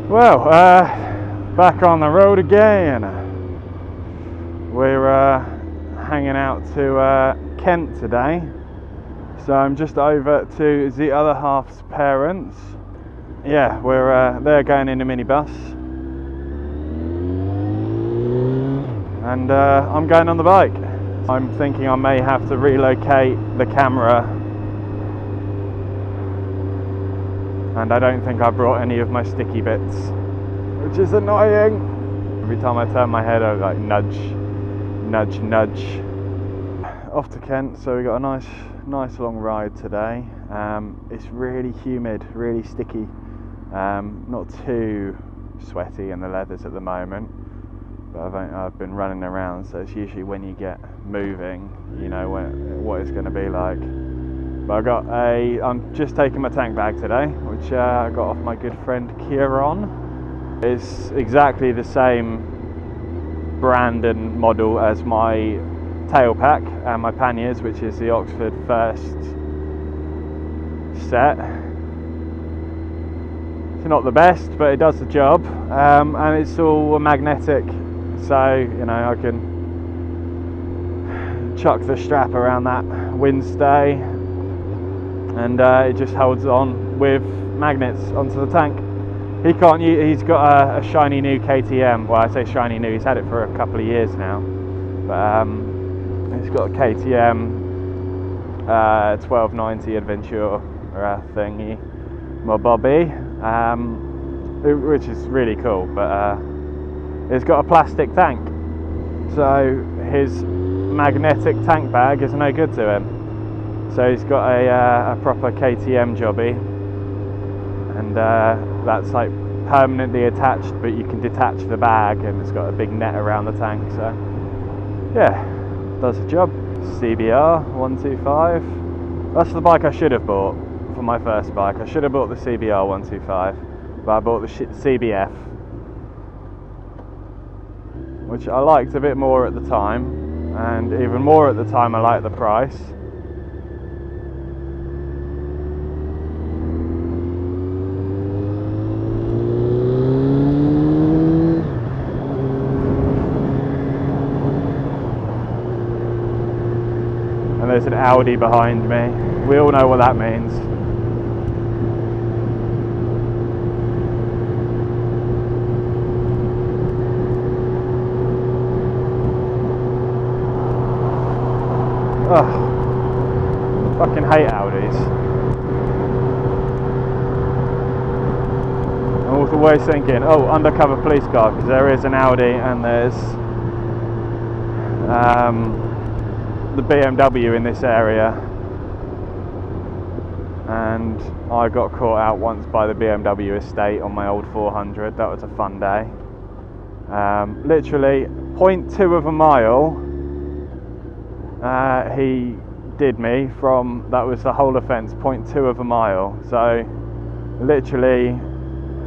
Well, back on the road again. We're hanging out to Kent today, so I'm just over to the other half's parents. Yeah, they're going in a minibus, and I'm going on the bike. I'm thinking I may have to relocate the camera, and I don't think I brought any of my sticky bits, which is annoying. Every time I turn my head, I like nudge, nudge, nudge. Off to Kent, so we got a nice long ride today. It's really humid, really sticky, not too sweaty in the leathers at the moment, but I've been running around, so it's usually when you get moving, you know what it's going to be like. But I'm just taking my tank bag today, which I got off my good friend Kieran. It's exactly the same brand and model as my tail pack and my panniers, which is the Oxford First set. It's not the best, but it does the job, and it's all magnetic, so you know I can chuck the strap around that windstay, and it just holds on with magnets onto the tank. He's got a shiny new KTM. Well, I say shiny new, he's had it for a couple of years now, but he's got a KTM 1290 Adventure thingy, my Bobby, which is really cool, but it's got a plastic tank, so his magnetic tank bag is no good to him. So he's got a proper KTM jobby, and that's like permanently attached, but you can detach the bag, and it's got a big net around the tank, so yeah, does the job. CBR 125. That's the bike I should have bought for my first bike. I should have bought the CBR 125, but I bought the CBF, which I liked a bit more at the time, and even more at the time I liked the price. And there's an Audi behind me. We all know what that means. Ugh, fucking hate Audis. I'm always thinking, oh, undercover police car, because there is an Audi and there's the BMW in this area, and I got caught out once by the BMW estate on my old 400. That was a fun day. Literally 0.2 of a mile he did me from, that was the whole offence, 0.2 of a mile. So literally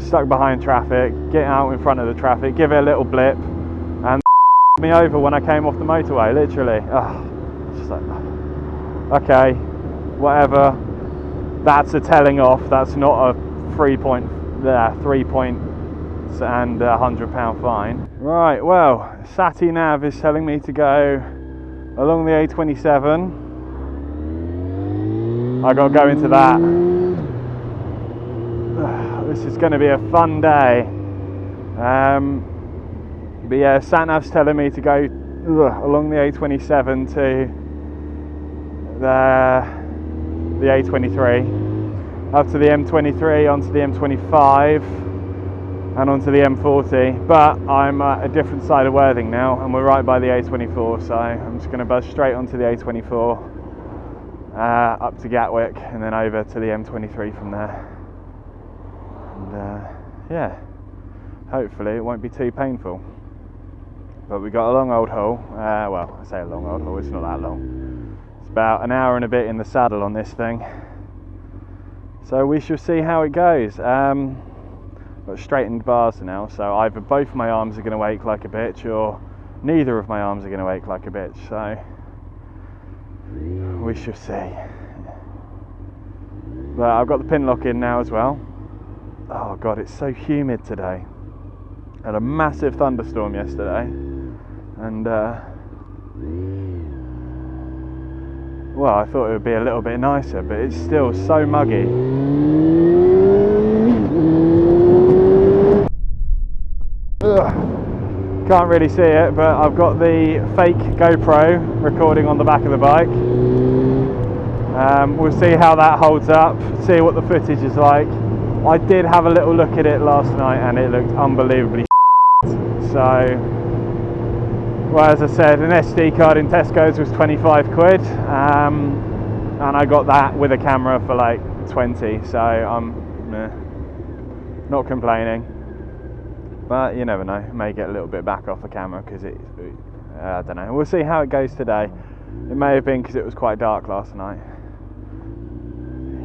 stuck behind traffic, get out in front of the traffic, give it a little blip, and me over when I came off the motorway, literally. It's just like, okay, whatever, that's a telling off, that's not a 3 points and £100 fine. Right, well, Sati Nav is telling me to go along the A27. I got to go into that. This is going to be a fun day. But yeah, Satnav's telling me to go along the A27 to the A23, up to the M23, onto the M25, and onto the M40. But I'm at a different side of Worthing now, and we're right by the A24, so I'm just going to buzz straight onto the A24, up to Gatwick, and then over to the M23 from there. And yeah, hopefully it won't be too painful. But we got a long old haul. Well, I say a long old haul, it's not that long. It's about an hour and a bit in the saddle on this thing. So we shall see how it goes. Got straightened bars now, so either both my arms are going to ache like a bitch, or neither of my arms are going to ache like a bitch. So we shall see. But I've got the pin lock in now as well. oh god, it's so humid today. Had a massive thunderstorm yesterday, and well, I thought it would be a little bit nicer, but it's still so muggy. Ugh. Can't really see it, but I've got the fake GoPro recording on the back of the bike. We'll see how that holds up, see what the footage is like. I did have a little look at it last night and it looked unbelievably so, well, as I said, an SD card in Tesco's was 25 quid, and I got that with a camera for like 20, so I'm not complaining. But you never know, may get a little bit back off the camera because I don't know. We'll see how it goes today. It may have been because it was quite dark last night.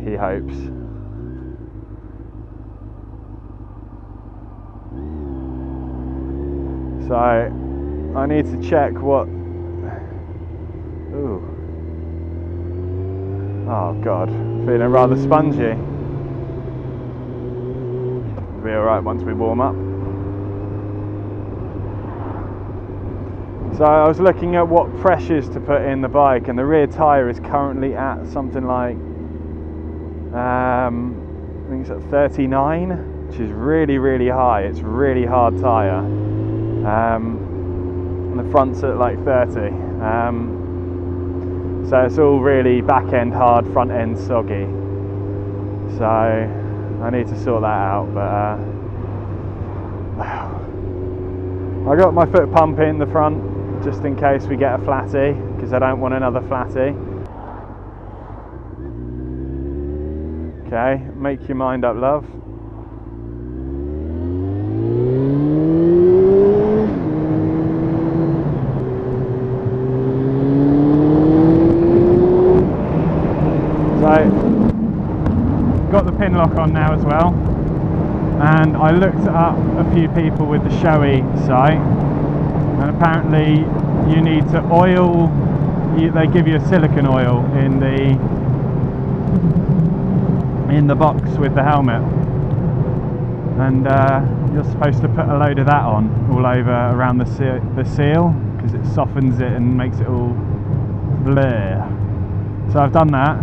He hopes. So I need to check what. Ooh. Oh god, feeling rather spongy. It'll be alright once we warm up. So I was looking at what pressures to put in the bike, and the rear tyre is currently at something like I think it's at 39, which is really, really high. It's a really hard tyre. And the front's at like 30. So it's all really back end hard, front end soggy. So I need to sort that out, but I got my foot pump in the front just in case we get a flatty, because I don't want another flatty. Okay, make your mind up, love. So, got the pin lock on now as well, and I looked up a few people with the Shoei site, and apparently you need to oil, they give you a silicone oil in the box with the helmet, and you're supposed to put a load of that on all over around the seal, because it softens it and makes it all blur. So I've done that,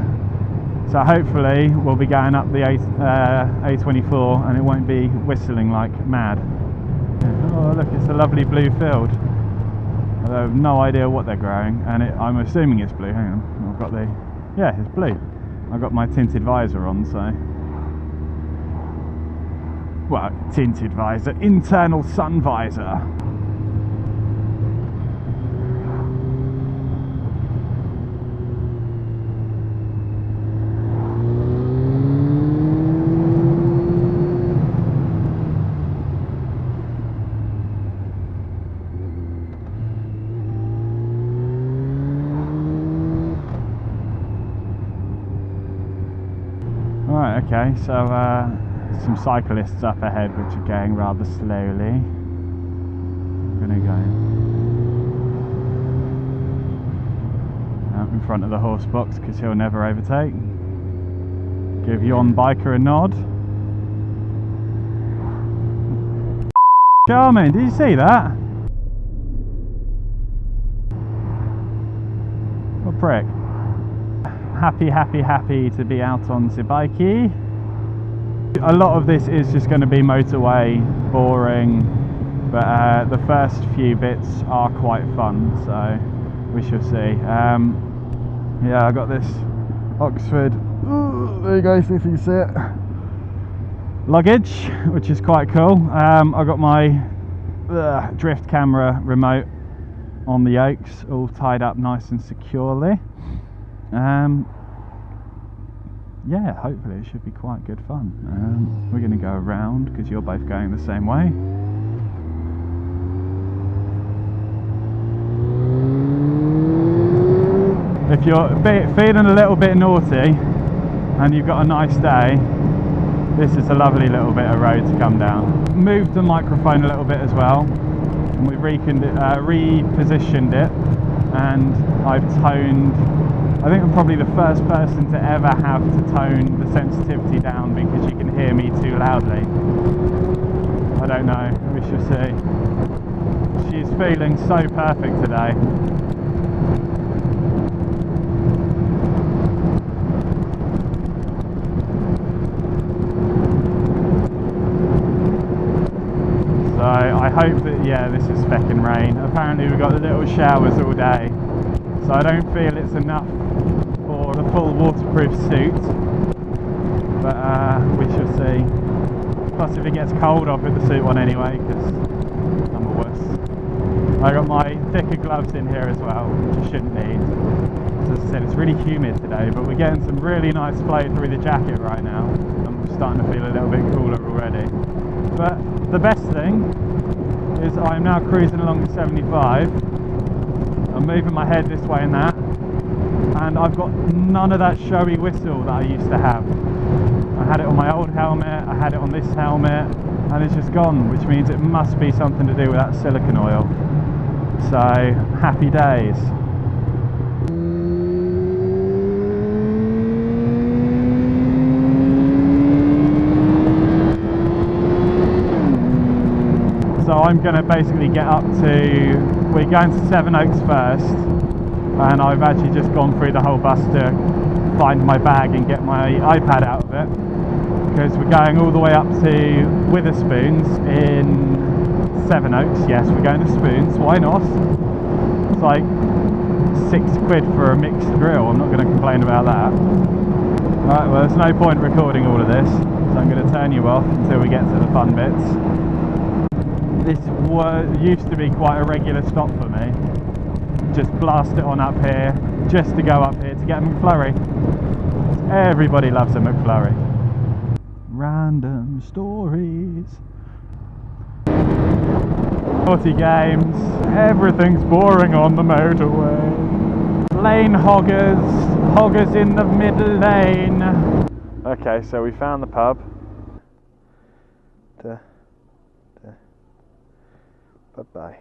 so hopefully we'll be going up the A24 and it won't be whistling like mad. Oh look, it's a lovely blue field. I have no idea what they're growing, and I'm assuming it's blue. Hang on, I've got the, yeah, it's blue. I've got my tinted visor on, so, well, tinted visor, internal sun visor. Right, okay, so some cyclists up ahead which are going rather slowly. I'm gonna go out in front of the horse box because he'll never overtake. Give yon biker a nod. Charming, did you see that? What a prick. Happy to be out on the bikey. A lot of this is just going to be motorway, boring, but the first few bits are quite fun, so we shall see. Yeah, I got this Oxford, there you go, see if you can see it, luggage, which is quite cool. I got my drift camera remote on the yokes, all tied up nice and securely. Yeah, hopefully it should be quite good fun. We're going to go around because you're both going the same way. If you're feeling a little bit naughty and you've got a nice day, this is a lovely little bit of road to come down. Moved the microphone a little bit as well, and we've repositioned it, and I've toned. I think I'm probably the first person to ever have to tone the sensitivity down, because you can hear me too loudly. I don't know, we shall see. She's feeling so perfect today. So I hope that, yeah, this is fecking rain. Apparently we've got the little showers all day, so I don't feel it's enough for the full waterproof suit, but we shall see. Plus if it gets cold I'll put the suit on anyway, because I'm a wuss. I got my thicker gloves in here as well, which I shouldn't need. As I said, it's really humid today, but we're getting some really nice flow through the jacket right now. I'm starting to feel a little bit cooler already. But the best thing is I'm now cruising along the 75. I'm moving my head this way and that, and I've got none of that showy whistle that I used to have. I had it on my old helmet, I had it on this helmet, and it's just gone, which means it must be something to do with that silicone oil. So, happy days. So I'm going to basically get up to, we're going to Sevenoaks first, and I've actually just gone through the whole bus to find my bag and get my iPad out of it, because we're going all the way up to Witherspoons in Sevenoaks. Yes, we're going to Spoons, why not? It's like £6 for a mixed grill, I'm not going to complain about that. Right, well there's no point recording all of this, so I'm going to turn you off until we get to the fun bits. This used to be quite a regular stop for me. Just blast it on up here, just to go up here to get a McFlurry. Everybody loves a McFlurry. Random stories. Naughty games. Everything's boring on the motorway. Lane hoggers. Hoggers in the middle lane. Okay, so we found the pub. Bye-bye.